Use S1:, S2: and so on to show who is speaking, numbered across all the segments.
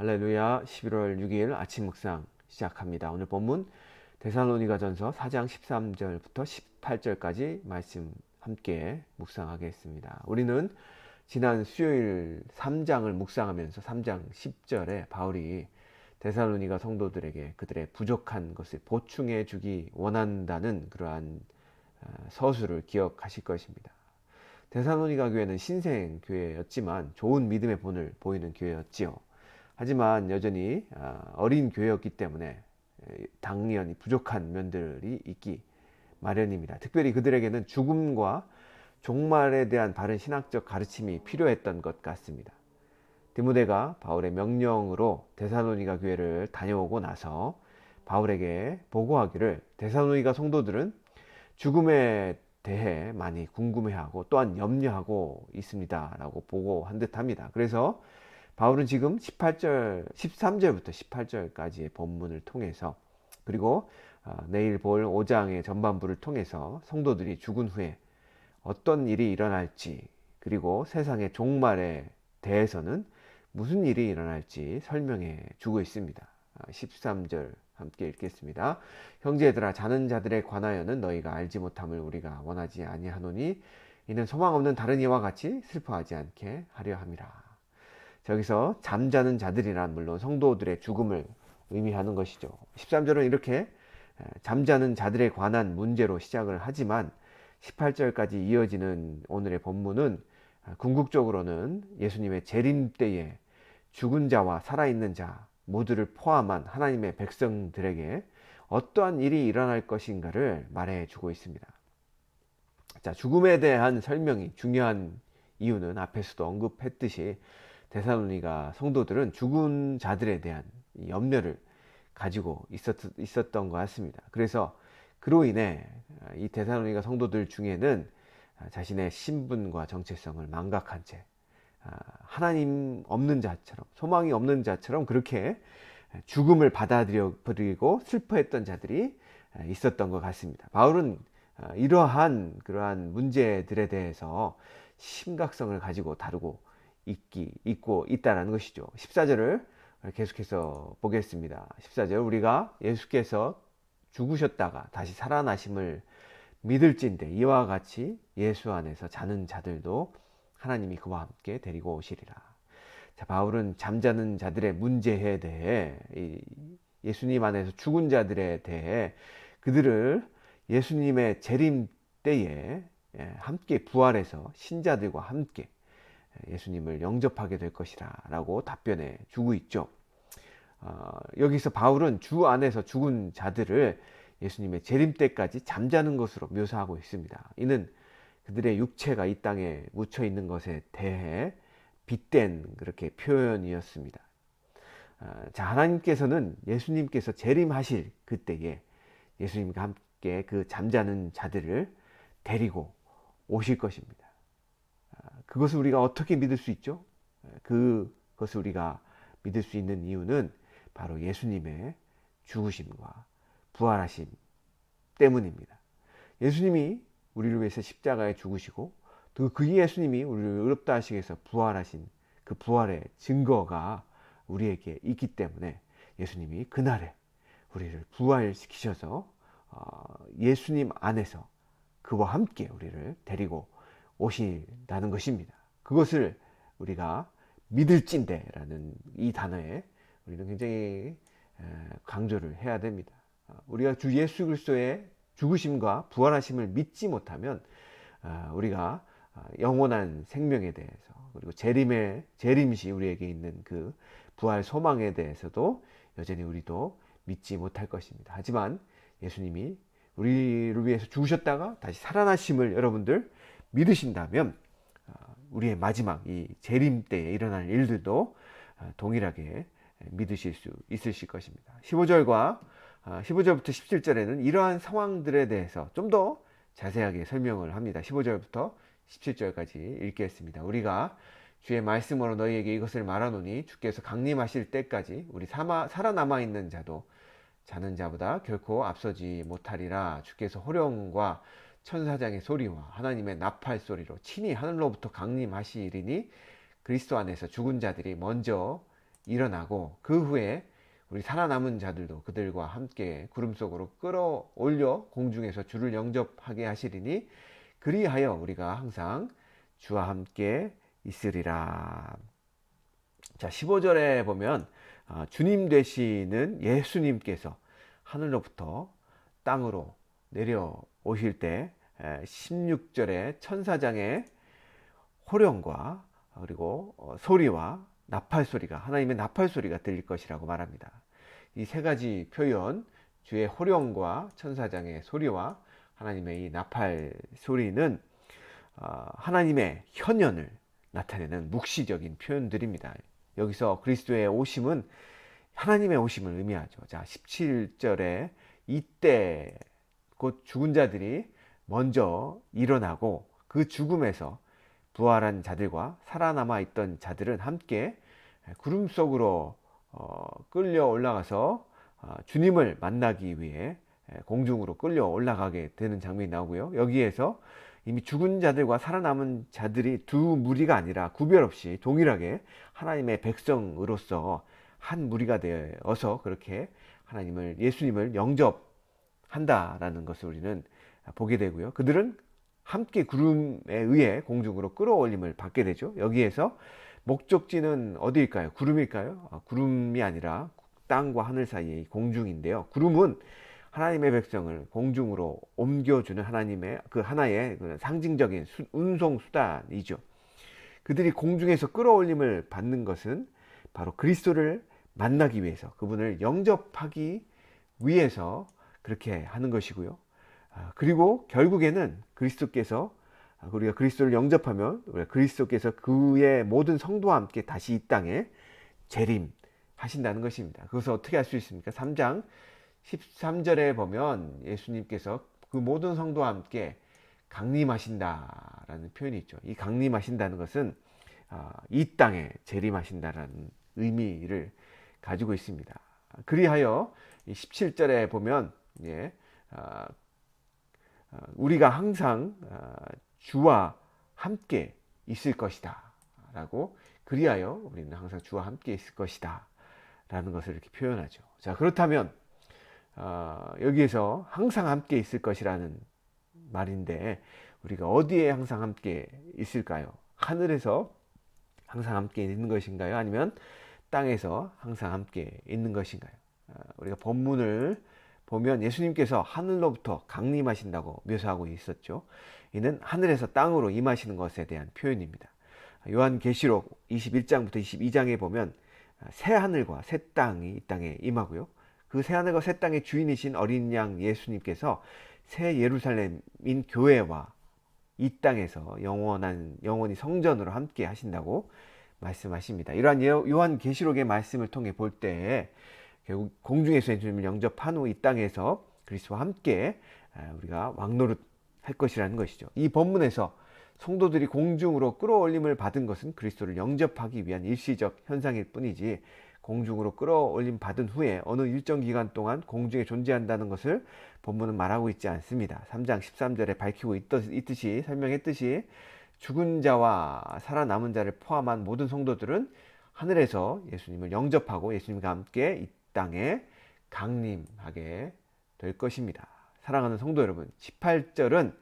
S1: 할렐루야. 11월 6일 아침 묵상 시작합니다. 오늘 본문 데살로니가전서 4장 13절부터 18절까지 말씀 함께 묵상하겠습니다. 우리는 지난 수요일 3장을 묵상하면서 3장 10절에 바울이 데살로니가 성도들에게 그들의 부족한 것을 보충해 주기 원한다는 그러한 서술을 기억하실 것입니다. 데살로니가 교회는 신생 교회였지만 좋은 믿음의 본을 보이는 교회였지요. 하지만 여전히 어린 교회였기 때문에 당연히 부족한 면들이 있기 마련입니다. 특별히 그들에게는 죽음과 종말에 대한 바른 신학적 가르침이 필요했던 것 같습니다. 디모데가 바울의 명령으로 데살로니가 교회를 다녀오고 나서 바울에게 보고하기를 데살로니가 성도들은 죽음에 대해 많이 궁금해하고 또한 염려하고 있습니다 라고 보고한 듯 합니다. 그래서 바울은 지금 13절부터 18절까지의 본문을 통해서 그리고 내일 볼 5장의 전반부를 통해서 성도들이 죽은 후에 어떤 일이 일어날지 그리고 세상의 종말에 대해서는 무슨 일이 일어날지 설명해 주고 있습니다. 13절 함께 읽겠습니다. 형제들아, 자는 자들에 관하여는 너희가 알지 못함을 우리가 원하지 아니하노니 이는 소망 없는 다른 이와 같이 슬퍼하지 않게 하려 함이라. 저기서 잠자는 자들이란 물론 성도들의 죽음을 의미하는 것이죠. 13절은 이렇게 잠자는 자들에 관한 문제로 시작을 하지만 18절까지 이어지는 오늘의 본문은 궁극적으로는 예수님의 재림 때에 죽은 자와 살아있는 자 모두를 포함한 하나님의 백성들에게 어떠한 일이 일어날 것인가를 말해주고 있습니다. 자, 죽음에 대한 설명이 중요한 이유는 앞에서도 언급했듯이 데살로니가 성도들은 죽은 자들에 대한 염려를 가지고 있었던 것 같습니다. 그래서 그로 인해 이 데살로니가 성도들 중에는 자신의 신분과 정체성을 망각한 채 하나님 없는 자처럼, 소망이 없는 자처럼 그렇게 죽음을 받아들여 버리고 슬퍼했던 자들이 있었던 것 같습니다. 바울은 이러한 그러한 문제들에 대해서 심각성을 가지고 다루고 있고 있다는 것이죠. 14절을 계속해서 보겠습니다. 14절, 우리가 예수께서 죽으셨다가 다시 살아나심을 믿을진대 이와 같이 예수 안에서 자는 자들도 하나님이 그와 함께 데리고 오시리라. 자, 바울은 잠자는 자들의 문제에 대해 예수님 안에서 죽은 자들에 대해 그들을 예수님의 재림 때에 함께 부활해서 신자들과 함께 예수님을 영접하게 될 것이라 라고 답변해 주고 있죠. 여기서 바울은 주 안에서 죽은 자들을 예수님의 재림 때까지 잠자는 것으로 묘사하고 있습니다. 이는 그들의 육체가 이 땅에 묻혀 있는 것에 대해 빗댄 그렇게 표현이었습니다. 자, 하나님께서는 예수님께서 재림하실 그때에 예수님과 함께 그 잠자는 자들을 데리고 오실 것입니다. 그것을 우리가 어떻게 믿을 수 있죠? 그것을 우리가 믿을 수 있는 이유는 바로 예수님의 죽으심과 부활하심 때문입니다. 예수님이 우리를 위해서 십자가에 죽으시고 또 그 예수님이 우리를 의롭다 하시기 위해서 부활하신 그 부활의 증거가 우리에게 있기 때문에 예수님이 그날에 우리를 부활시키셔서 예수님 안에서 그와 함께 우리를 데리고 오신다는 것입니다. 그것을 우리가 믿을진대라는 이 단어에 우리는 굉장히 강조를 해야 됩니다. 우리가 주 예수 그리스도의 죽으심과 부활하심을 믿지 못하면 우리가 영원한 생명에 대해서 그리고 재림시 우리에게 있는 그 부활 소망에 대해서도 여전히 우리도 믿지 못할 것입니다. 하지만 예수님이 우리를 위해서 죽으셨다가 다시 살아나심을 여러분들 믿으신다면 우리의 마지막 이 재림 때에 일어날 일들도 동일하게 믿으실 수 있으실 것입니다. 15절부터 17절에는 이러한 상황들에 대해서 좀 더 자세하게 설명을 합니다. 15절부터 17절까지 읽겠습니다. 우리가 주의 말씀으로 너희에게 이것을 말하노니 주께서 강림하실 때까지 우리 살아남아 있는 자도 자는 자보다 결코 앞서지 못하리라. 주께서 호령과 천사장의 소리와 하나님의 나팔 소리로 친히 하늘로부터 강림하시리니 그리스도 안에서 죽은 자들이 먼저 일어나고 그 후에 우리 살아남은 자들도 그들과 함께 구름 속으로 끌어올려 공중에서 주를 영접하게 하시리니 그리하여 우리가 항상 주와 함께 있으리라. 자, 15절에 보면 주님 되시는 예수님께서 하늘로부터 땅으로 내려오실 때 16절에 천사장의 호령과 그리고 소리와 나팔 소리가, 하나님의 나팔 소리가 들릴 것이라고 말합니다. 이 세 가지 표현, 주의 호령과 천사장의 소리와 하나님의 이 나팔 소리는 하나님의 현현을 나타내는 묵시적인 표현들입니다. 여기서 그리스도의 오심은 하나님의 오심을 의미하죠. 자, 17절에 이때 곧 죽은 자들이 먼저 일어나고 그 죽음에서 부활한 자들과 살아남아 있던 자들은 함께 구름 속으로 끌려 올라가서 주님을 만나기 위해 공중으로 끌려 올라가게 되는 장면이 나오고요. 여기에서 이미 죽은 자들과 살아남은 자들이 두 무리가 아니라 구별 없이 동일하게 하나님의 백성으로서 한 무리가 되어서 그렇게 예수님을 영접한다라는 것을 우리는 보게 되고요. 그들은 함께 구름에 의해 공중으로 끌어올림을 받게 되죠. 여기에서 목적지는 어디일까요? 구름일까요? 구름이 아니라 땅과 하늘 사이의 공중인데요. 구름은 하나님의 백성을 공중으로 옮겨주는 하나님의 그 하나의 상징적인 운송 수단이죠. 그들이 공중에서 끌어올림을 받는 것은 바로 그리스도를 만나기 위해서, 그분을 영접하기 위해서 그렇게 하는 것이고요. 그리고 결국에는 그리스도께서, 우리가 그리스도를 영접하면 그리스도께서 그의 모든 성도와 함께 다시 이 땅에 재림하신다는 것입니다. 그것을 어떻게 할 수 있습니까? 3장 13절에 보면 예수님께서 그 모든 성도와 함께 강림하신다라는 표현이 있죠. 이 강림하신다는 것은 이 땅에 재림하신다라는 의미를 가지고 있습니다. 그리하여 17절에 보면 우리가 항상 주와 함께 있을 것이다 라고, 그리하여 우리는 항상 주와 함께 있을 것이다 라는 것을 이렇게 표현하죠. 자, 그렇다면 여기에서 항상 함께 있을 것이라는 말인데 우리가 어디에 항상 함께 있을까요? 하늘에서 항상 함께 있는 것인가요? 아니면 땅에서 항상 함께 있는 것인가요? 우리가 본문을 보면 예수님께서 하늘로부터 강림하신다고 묘사하고 있었죠. 이는 하늘에서 땅으로 임하시는 것에 대한 표현입니다. 요한계시록 21장부터 22장에 보면 새 하늘과 새 땅이 이 땅에 임하고요. 그 새 하늘과 새 땅의 주인이신 어린 양 예수님께서 새 예루살렘인 교회와 이 땅에서 영원히 성전으로 함께 하신다고 말씀하십니다. 이러한 요한계시록의 말씀을 통해 볼 때 결국 공중에서 예수님을 영접한 후 이 땅에서 그리스도와 함께 우리가 왕노릇 할 것이라는 것이죠. 이 본문에서 성도들이 공중으로 끌어올림을 받은 것은 그리스도를 영접하기 위한 일시적 현상일 뿐이지, 공중으로 끌어올림 받은 후에 어느 일정 기간 동안 공중에 존재한다는 것을 본문은 말하고 있지 않습니다. 3장 13절에 밝히고 있듯이, 설명했듯이 죽은 자와 살아남은 자를 포함한 모든 성도들은 하늘에서 예수님을 영접하고 예수님과 함께 이 땅에 강림하게 될 것입니다. 사랑하는 성도 여러분, 18절은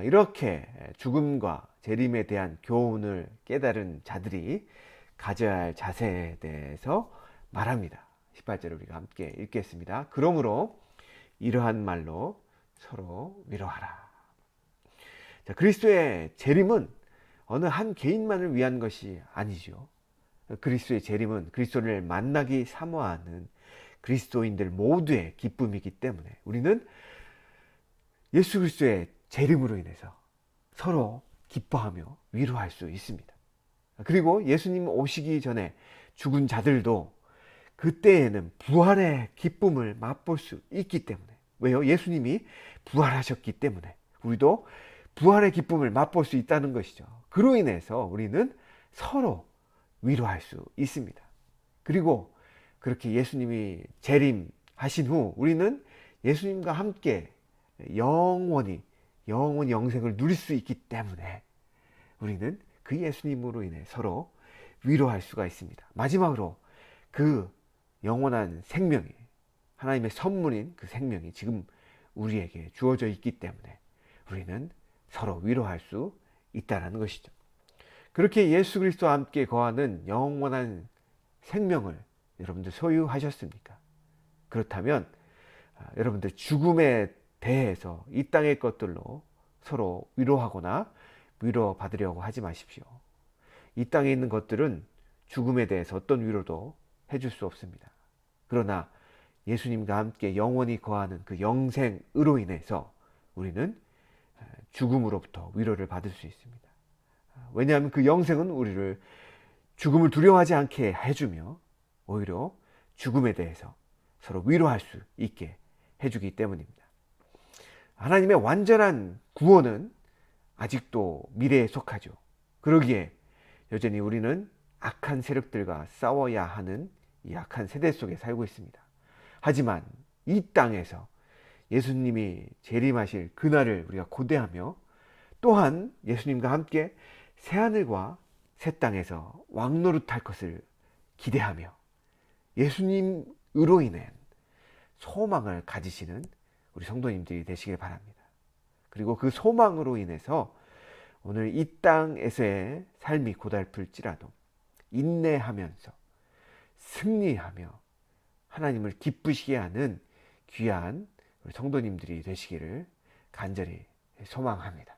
S1: 이렇게 죽음과 재림에 대한 교훈을 깨달은 자들이 가져야 할 자세에 대해서 말합니다. 18절을 우리가 함께 읽겠습니다. 그러므로 이러한 말로 서로 위로하라. 자, 그리스도의 재림은 어느 한 개인만을 위한 것이 아니죠. 그리스도의 재림은 그리스도를 만나기 사모하는 그리스도인들 모두의 기쁨이기 때문에 우리는 예수 그리스도의 재림으로 인해서 서로 기뻐하며 위로할 수 있습니다. 그리고 예수님 오시기 전에 죽은 자들도 그때에는 부활의 기쁨을 맛볼 수 있기 때문에, 왜요? 예수님이 부활하셨기 때문에 우리도 부활의 기쁨을 맛볼 수 있다는 것이죠. 그로 인해서 우리는 서로 위로할 수 있습니다. 그리고 그렇게 예수님이 재림하신 후 우리는 예수님과 함께 영원히 영생을 누릴 수 있기 때문에 우리는 그 예수님으로 인해 서로 위로할 수가 있습니다. 마지막으로 그 영원한 생명이, 하나님의 선물인 그 생명이 지금 우리에게 주어져 있기 때문에 우리는 서로 위로할 수 있다는 것이죠. 그렇게 예수 그리스도와 함께 거하는 영원한 생명을 여러분들 소유하셨습니까? 그렇다면 여러분들 죽음에 대해서 이 땅의 것들로 서로 위로하거나 위로받으려고 하지 마십시오. 이 땅에 있는 것들은 죽음에 대해서 어떤 위로도 해줄 수 없습니다. 그러나 예수님과 함께 영원히 거하는 그 영생으로 인해서 우리는 죽음으로부터 위로를 받을 수 있습니다. 왜냐하면 그 영생은 우리를 죽음을 두려워하지 않게 해주며 오히려 죽음에 대해서 서로 위로할 수 있게 해주기 때문입니다. 하나님의 완전한 구원은 아직도 미래에 속하죠. 그러기에 여전히 우리는 악한 세력들과 싸워야 하는 이 악한 세대 속에 살고 있습니다. 하지만 이 땅에서 예수님이 재림하실 그날을 우리가 고대하며 또한 예수님과 함께 새하늘과 새 땅에서 왕노릇할 것을 기대하며 예수님으로 인한 소망을 가지시는 우리 성도님들이 되시길 바랍니다. 그리고 그 소망으로 인해서 오늘 이 땅에서의 삶이 고달플지라도 인내하면서 승리하며 하나님을 기쁘시게 하는 귀한 우리 성도님들이 되시기를 간절히 소망합니다.